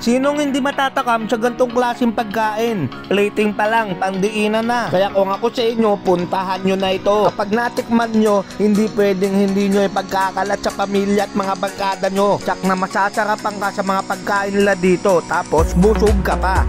Sinong hindi matatakam sa gantong klaseng pagkain? Plating pa lang, pandiinan na. Kaya kung ako sa inyo, puntahan nyo na ito. Kapag natikman nyo, hindi pwedeng hindi nyo ipagkakalat sa pamilya at mga barkada nyo. Tsak na masasarapan ka sa mga pagkain nila dito, tapos busog ka pa.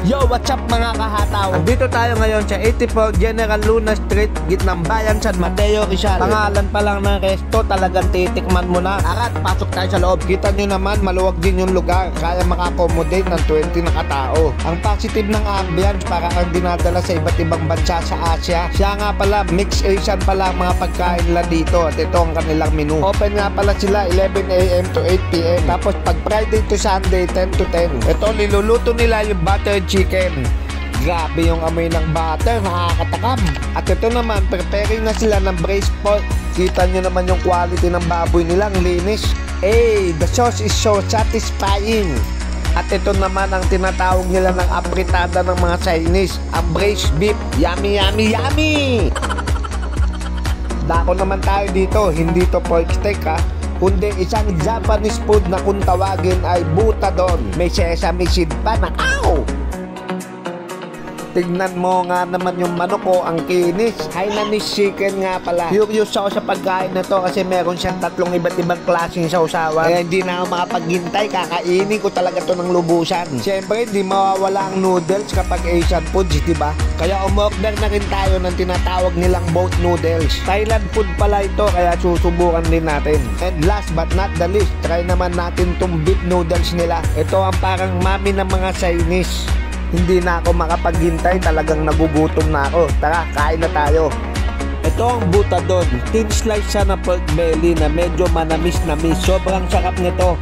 Yo, what's up mga kahataw? Andito tayo ngayon sa 84 General Luna Street, gitnang bayan San Mateo, Rizal. Pangalan pa lang ng resto, talagang titikman mo na. Arat, pasok tayo sa loob. Kita nyo naman, maluwag din yung lugar. Kaya maka-accommodate ng 20 na katao. Ang positive ng ambience, para kang dinadala sa iba't ibang bansa sa Asia. Siya nga pala, mixed Asian pala ang mga pagkain nila dito. At ito ang kanilang menu. Open nga pala sila 11 AM to 8 PM. Tapos pag Friday to Sunday, 10 to 10. Ito, niluluto nila yung butter chicken. Grabe yung amoy ng butter, nakakatakam. At ito naman, preparing na sila ng braised pork. Kita nyo naman yung quality ng baboy nilang linis. Hey, the sauce is so satisfying. At ito naman ang tinatawag nila ng apritada ng mga Chinese, ang braised beef. Yummy, yummy, yummy! Dako naman tayo dito, hindi to pork steak ha, kundi isang Japanese food na kung tawagin ay butadon. May sesame seed pa na tignan mo nga naman yung manok ko, ang kinis. Hainanese chicken nga pala. Curious ako sa pagkain na to kasi meron siyang tatlong iba't ibang klaseng sausawan. Kaya hindi na ako makapaghintay, kakainin ko talaga to ng lubusan. Siyempre, hindi mawawala ang noodles kapag Asian foods, diba? Kaya umorder na rin tayo ng tinatawag nilang boat noodles. Thailand food pala ito, kaya susubukan din natin. And last but not the least, try naman natin tong beef noodles nila. Ito ang parang mami ng mga Chinese. Hindi na ako makapaghintay, talagang nagugutom na ako. Tara, kain na tayo. Ito ang butadon. Thin slice siya na pork belly na medyo manamis-namis. Sobrang sarap nito.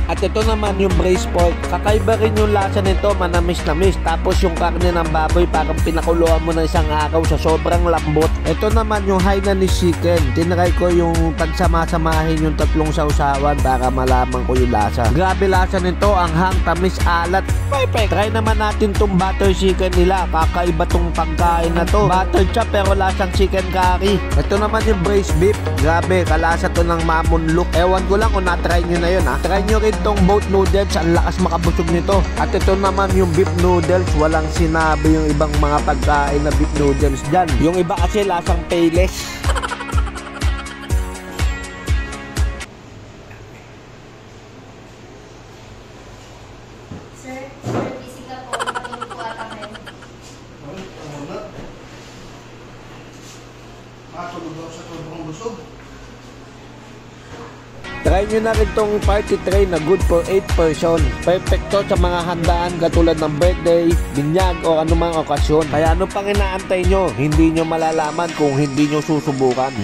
At ito naman yung braised pork. Kakaiba rin yung lasa nito, manamis-namis. Tapos yung karne ng baboy, parang pinakuluan mo na isang araw sa sobrang lambot. Ito naman yung Hainanese chicken. Tinry ko yung pagsama-samahin yung tatlong sausawan para malaman ko yung lasa. Grabe lasa nito, anghang, tamis, alat. Perfect! Try naman natin tong butter chicken nila. Kakaiba tong pagkain na to. Butter chop pero lasang chicken curry. Ito naman yung braised beef. Grabe, kalasa to ng mamunluk. Ewan ko lang kung na-try nyo na yun ha. Try nyo rin tong boat noodles, ang lakas makabusog nito. At ito naman yung beef noodles, walang sinabi yung ibang mga pagkain na beef noodles dyan. Yung iba kasi lasang payless. Sir, busy ka po. Matulog po ata kayo. Ay, tama na. Matulog ako sa sobrang busog. Try nyo na rin tong party tray na good for 8 person. Perfecto sa mga handaan katulad ng birthday, binyag o anumang okasyon. Kaya ano pang inaantay nyo? Hindi nyo malalaman kung hindi nyo susubukan.